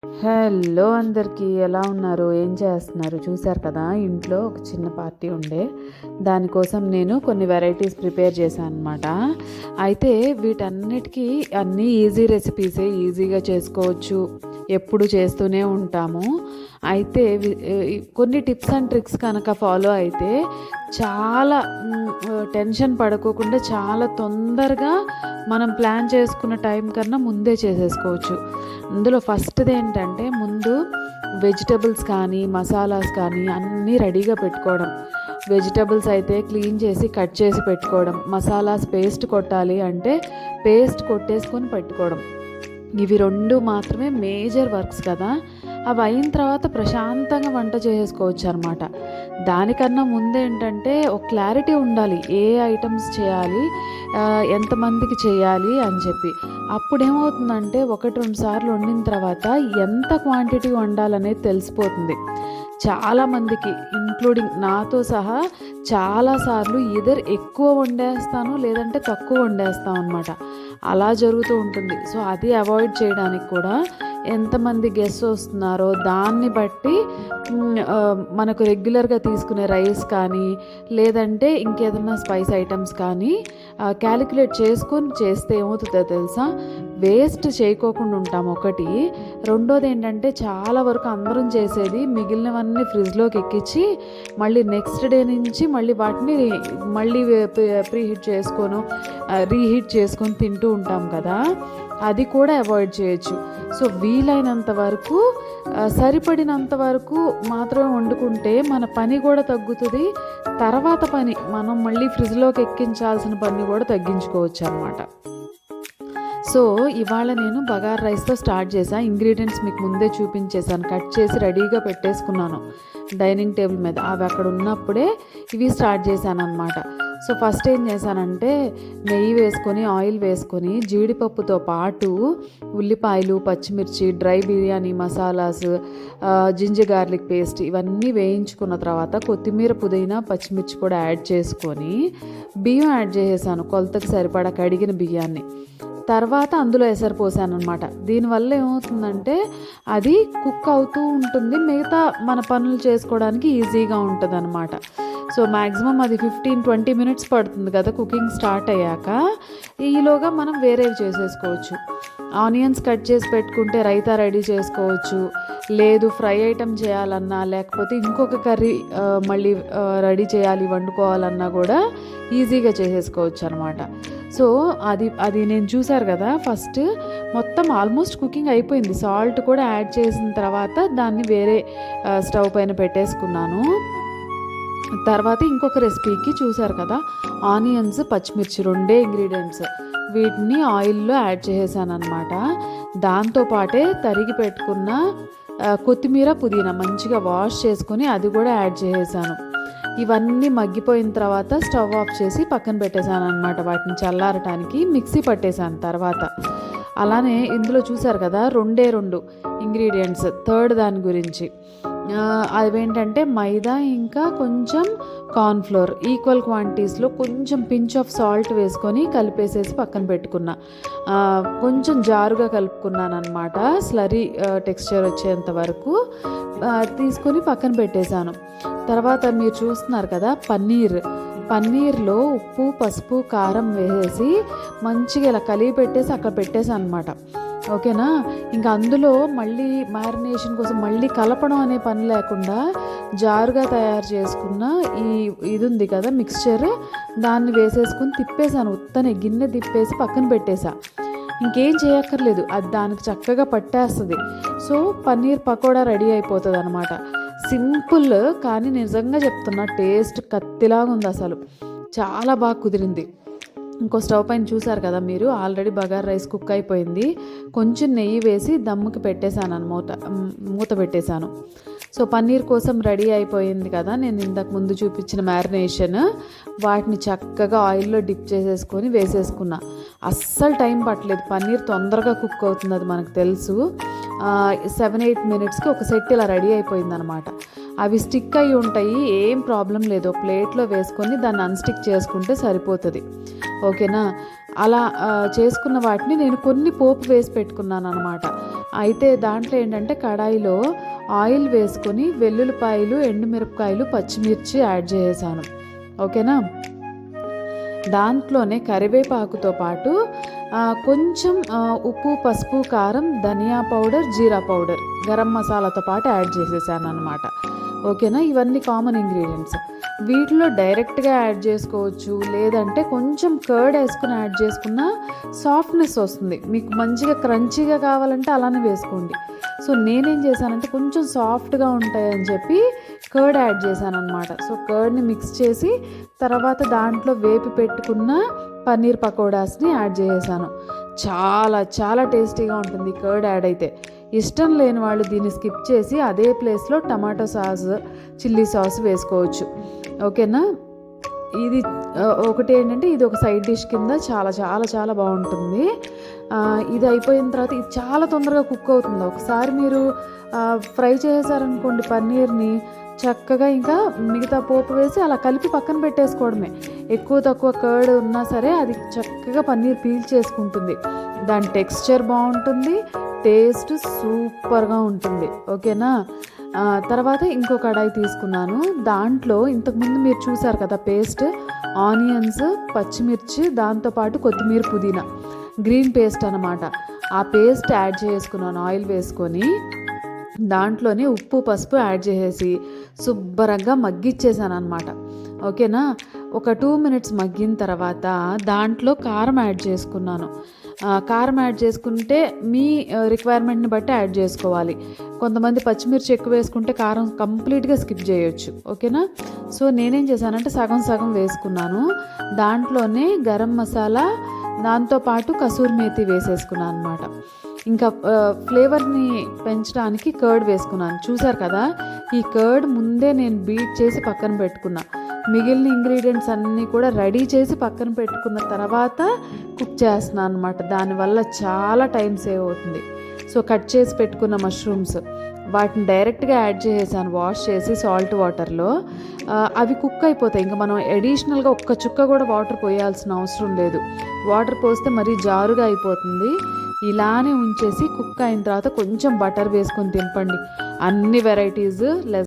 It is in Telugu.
హలో అందరికీ ఎలా ఉన్నారు? ఏం చేస్తున్నారు? చూశారు కదా, ఇంట్లో ఒక చిన్న పార్టీ ఉండే, దానికోసం నేను కొన్ని వెరైటీస్ ప్రిపేర్ చేశాను అనమాట. అయితే వీటన్నిటికీ అన్నీ ఈజీ రెసిపీసే, ఈజీగా చేసుకోవచ్చు, ఎప్పుడు చేస్తూనే ఉంటాము. అయితే కొన్ని టిప్స్ అండ్ ట్రిక్స్ కనుక ఫాలో అయితే చాలా టెన్షన్ పడుకోకుండా చాలా తొందరగా మనం ప్లాన్ చేసుకున్న టైం కన్నా ముందే చేసేసుకోవచ్చు. అందులో ఫస్ట్ది ఏంటంటే, ముందు వెజిటబుల్స్ కానీ మసాలాస్ కానీ అన్నీ రెడీగా పెట్టుకోవడం. వెజిటబుల్స్ అయితే క్లీన్ చేసి కట్ చేసి పెట్టుకోవడం, మసాలాస్ పేస్ట్ కొట్టాలి అంటే పేస్ట్ కొట్టేసుకొని పెట్టుకోవడం. ఇవి రెండు మాత్రమే మేజర్ వర్క్స్ కదా. అవి అయిన తర్వాత ప్రశాంతంగా వంట చేసుకోవచ్చు అనమాట. దానికన్నా ముందేంటంటే ఒక క్లారిటీ ఉండాలి, ఏ ఐటమ్స్ చేయాలి, ఎంతమందికి చేయాలి అని చెప్పి. అప్పుడేమవుతుందంటే 1-2 సార్లు వండిన తర్వాత ఎంత క్వాంటిటీ వండాలనేది తెలిసిపోతుంది. చాలామందికి ఇంక్లూడింగ్ నాతో సహా చాలాసార్లు ఇదర్ ఎక్కువ వండేస్తాను, లేదంటే తక్కువ వండేస్తాం అనమాట. అలా జరుగుతూ ఉంటుంది. సో అది అవాయిడ్ చేయడానికి కూడా ఎంతమంది గెస్ట్ వస్తున్నారో దాన్ని బట్టి మనకు రెగ్యులర్గా తీసుకునే రైస్ కానీ, లేదంటే ఇంకేదన్నా స్పైస్ ఐటమ్స్ కానీ క్యాలిక్యులేట్ చేసుకొని చేస్తే ఏమవుతుందో తెలుసా, వేస్ట్ చేయకోకుండా ఉంటాం ఒకటి. రెండోది ఏంటంటే, చాలా వరకు అందరం చేసేది మిగిలినవన్నీ ఫ్రిడ్జ్లోకి ఎక్కించి మళ్ళీ నెక్స్ట్ డే నుంచి మళ్ళీ వాటిని మళ్ళీ రీహీట్ చేసుకొని తింటూ ఉంటాం కదా. అది కూడా అవాయిడ్ చేయొచ్చు. సో వీలైనంత వరకు సరిపడినంత వరకు మాత్రమే వండుకుంటే మన పని కూడా తగ్గుతుంది. తర్వాత పని మనం మళ్ళీ ఫ్రిడ్జ్లోకి ఎక్కించాల్సిన పని కూడా తగ్గించుకోవచ్చు అన్నమాట. సో ఇవాళ నేను బగార్ రైస్తో స్టార్ట్ చేశాను. ఇంగ్రీడియంట్స్ మీకు ముందే చూపించేశాను, కట్ చేసి రెడీగా పెట్టేసుకున్నాను డైనింగ్ టేబుల్ మీద. అవి అక్కడ ఉన్నప్పుడే ఇవి స్టార్ట్ చేశాను అనమాట. సో ఫస్ట్ ఏం చేశానంటే, నెయ్యి వేసుకొని ఆయిల్ వేసుకొని జీడిపప్పుతో పాటు ఉల్లిపాయలు, పచ్చిమిర్చి, dry biryani masalas, ginger garlic paste ఇవన్నీ వేయించుకున్న తర్వాత కొత్తిమీర, పుదీనా, పచ్చిమిర్చి కూడా యాడ్ చేసుకొని బియ్యం యాడ్ చేసేసాను, కొలతకు సరిపడా కడిగిన బియ్యాన్ని. తర్వాత అందులో ఎసరు పోసాను అనమాట. దీనివల్ల ఏమవుతుందంటే అది కుక్ అవుతూ ఉంటుంది, మిగతా మన పనులు చేసుకోవడానికి ఈజీగా ఉంటుంది అనమాట. సో మ్యాక్సిమం అది 15-20 మినిట్స్ పడుతుంది కదా కుకింగ్ స్టార్ట్ అయ్యాక. ఈలోగా మనం వేరేవి చేసేసుకోవచ్చు. ఆనియన్స్ కట్ చేసి పెట్టుకుంటే రైతా రెడీ చేసుకోవచ్చు, లేదు ఫ్రై ఐటమ్ చేయాలన్నా, లేకపోతే ఇంకొక కర్రీ మళ్ళీ రెడీ చేయాలి వండుకోవాలన్నా కూడా ఈజీగా చేసేసుకోవచ్చు అనమాట. సో అది నేను చూసారు కదా, ఫస్ట్ మొత్తం ఆల్మోస్ట్ కుకింగ్ అయిపోయింది. సాల్ట్ కూడా యాడ్ చేసిన తర్వాత దాన్ని వేరే స్టవ్ పైన పెట్టేసుకున్నాను. తర్వాత ఇంకొక రెసిపీకి చూసారు కదా, ఆనియన్స్, పచ్చిమిర్చి రెండే ఇంగ్రీడియంట్స్, వీటిని ఆయిల్లో యాడ్ చేసేసాను అనమాట. దాంతోపాటే తరిగి పెట్టుకున్న కొత్తిమీర, పుదీనా మంచిగా వాష్ చేసుకొని అది కూడా యాడ్ చేసేసాను. ఇవన్నీ మగ్గిపోయిన తర్వాత స్టవ్ ఆఫ్ చేసి పక్కన పెట్టేశాను అనమాట. వాటిని చల్లారటానికి మిక్సీ పట్టేశాను తర్వాత. అలానే ఇందులో చూసారు కదా, 2 ఇంగ్రీడియంట్స్. థర్డ్ దాని గురించి అవేంటంటే మైదా ఇంకా కొంచెం కార్న్ఫ్లోర్ ఈక్వల్ క్వాంటిటీస్లో కొంచెం పించ్ ఆఫ్ సాల్ట్ వేసుకొని కలిపేసేసి పక్కన పెట్టుకున్నా. కొంచెం జారుగా కలుపుకున్నాను అనమాట, స్లరీ టెక్స్చర్ వచ్చేంత వరకు తీసుకొని పక్కన పెట్టేశాను. తర్వాత మీరు చూస్తున్నారు కదా, పన్నీర్లో ఉప్పు, పసుపు, కారం వేసేసి మంచిగా ఇలా కలిపి పెట్టేసి అక్కడ పెట్టేసాను అనమాట. ఓకేనా. ఇంకా అందులో మళ్ళీ మ్యారినేషన్ కోసం మళ్ళీ కలపడం అనే పని లేకుండా జారుగా తయారు చేసుకున్న ఇది ఉంది కదా మిక్స్చర్, దాన్ని వేసేసుకుని తిప్పేసాను. ఉత్తనే గిన్నె తిప్పేసి పక్కన పెట్టేసా. ఇంకేం చేయక్కర్లేదు, అది దానికి చక్కగా పట్టేస్తుంది. సో పన్నీర్ పకోడా రెడీ అయిపోతుంది అనమాట. సింపుల్, కానీ నిజంగా చెప్తున్నా టేస్ట్ కత్తిలాగా ఉంది, అసలు చాలా బాగా కుదిరింది. ఇంకో స్టవ్ పైన చూసారు కదా మీరు, ఆల్రెడీ బగార్ రైస్ కుక్ అయిపోయింది. కొంచెం నెయ్యి వేసి దమ్ముకి పెట్టేశాను అనమాట, మూత పెట్టేశాను. సో పన్నీర్ కోసం రెడీ అయిపోయింది కదా, నేను ఇంతకు ముందు చూపించిన మ్యారినేషన్, వాటిని చక్కగా ఆయిల్లో డిప్ చేసేసుకొని వేసేసుకున్నా. అస్సలు టైం పట్టలేదు, పన్నీర్ తొందరగా కుక్ అవుతుంది, అది మనకు తెలుసు. 7-8 మినిట్స్కి ఒక సెట్ ఇలా రెడీ అయిపోయింది అనమాట. అవి స్టిక్ అయి ఉంటాయి, ఏం ప్రాబ్లం లేదు. ప్లేట్లో వేసుకొని దాన్ని అన్స్టిక్ చేసుకుంటే సరిపోతుంది. ఓకేనా. అలా చేసుకున్న వాటిని నేను కొన్ని పోపు వేసి పెట్టుకున్నాను అనమాట. అయితే దాంట్లో ఏంటంటే కడాయిలో ఆయిల్ వేసుకొని వెల్లుల్లిపాయలు, ఎండుమిరపకాయలు, పచ్చిమిర్చి యాడ్ చేసేసాను. ఓకేనా. దాంట్లోనే కరివేపాకుతో పాటు కొంచెం ఉప్పు, పసుపు, కారం, ధనియా పౌడర్, జీరా పౌడర్, గరం మసాలాతో పాటు యాడ్ చేసేసాను అనమాట. ఓకేనా. ఇవన్నీ కామన్ ఇంగ్రీడియంట్స్. వీటిలో డైరెక్ట్గా యాడ్ చేసుకోవచ్చు, లేదంటే కొంచెం కర్డ్ వేసుకుని యాడ్ చేసుకున్న సాఫ్ట్నెస్ వస్తుంది. మీకు మంచిగా క్రంచీగా కావాలంటే అలానే వేసుకోండి. సో నేనేం చేశానంటే కొంచెం సాఫ్ట్గా ఉంటాయని చెప్పి కర్డ్ యాడ్ చేశాను అనమాట. సో కర్డ్ని మిక్స్ చేసి తర్వాత దాంట్లో వేపి పెట్టుకున్న పన్నీర్ పకోడాస్ని యాడ్ చేసేసాను. చాలా చాలా టేస్టీగా ఉంటుంది కర్డ్ యాడ్ అయితే. ఇష్టం లేని వాళ్ళు దీన్ని స్కిప్ చేసి అదే ప్లేస్లో టమాటో సాస్, చిల్లీ సాస్ వేసుకోవచ్చు. ఓకేనా. ఇది ఒకటి ఏంటంటే ఇది ఒక సైడ్ డిష్ కింద చాలా చాలా చాలా బాగుంటుంది. ఇది అయిపోయిన తర్వాత ఇది చాలా తొందరగా కుక్ అవుతుంది. ఒకసారి మీరు ఫ్రై చేశారనుకోండి పన్నీర్ని, చక్కగా ఇంకా మిగతా పోపు వేసి అలా కలిపి పక్కన పెట్టేసుకోవడమే. ఎక్కువ తక్కువ కర్డ్ ఉన్నా సరే అది చక్కగా పన్నీర్ పీల్ చేసుకుంటుంది. దాని టెక్స్చర్ బాగుంటుంది, టేస్ట్ సూపర్గా ఉంటుంది. ఓకేనా. తర్వాత ఇంకో కడాయి తీసుకున్నాను. దాంట్లో ఇంతకుముందు మీరు చూసారు కదా పేస్ట్, ఆనియన్స్, పచ్చిమిర్చి, దాంతోపాటు కొత్తిమీర, పుదీనా, గ్రీన్ పేస్ట్ అనమాట. ఆ పేస్ట్ యాడ్ చేసుకున్నాను ఆయిల్ వేసుకొని. దాంట్లోనే ఉప్పు, పసుపు యాడ్ చేసేసి శుభ్రంగా మగ్గిచ్చేసాను అనమాట. ఓకేనా. ఒక 2 minutes మగ్గిన తర్వాత దాంట్లో కారం యాడ్ చేసుకున్నాను. కారం యాడ్ చేసుకుంటే మీ రిక్వైర్మెంట్ని బట్టి యాడ్ చేసుకోవాలి. కొంతమంది పచ్చిమిర్చి ఎక్కువ వేసుకుంటే కారం కంప్లీట్గా స్కిప్ చేయొచ్చు. ఓకేనా. సో నేనేం చేశానంటే సగం సగం వేసుకున్నాను. దాంట్లోనే గరం మసాలా, దాంతోపాటు కసూరి మేతి వేసేసుకున్నాను అనమాట. ఇంకా ఫ్లేవర్ని పెంచడానికి కర్డ్ వేసుకున్నాను. చూసారు కదా, ఈ కర్డ్ ముందే నేను బీట్ చేసి పక్కన పెట్టుకున్నా. మిగిలిన ఇంగ్రీడియంట్స్ అన్నీ కూడా రెడీ చేసి పక్కన పెట్టుకున్న తర్వాత కుక్ చేస్తున్నాను అనమాట. దానివల్ల చాలా టైం సేవ్ అవుతుంది. సో కట్ చేసి పెట్టుకున్న మష్రూమ్స్ వాటిని డైరెక్ట్గా యాడ్ చేసేసాను వాష్ చేసి సాల్ట్ వాటర్లో. అవి కుక్ అయిపోతాయి. ఇంకా మనం అడిషనల్గా ఒక్క చుక్క కూడా వాటర్ పోయాల్సిన అవసరం లేదు. వాటర్ పోస్తే మరీ జారుగా అయిపోతుంది. ఇలానే ఉంచేసి కుక్ అయిన తర్వాత కొంచెం బటర్ వేసుకొని తింపండి. అన్ని వెరైటీస్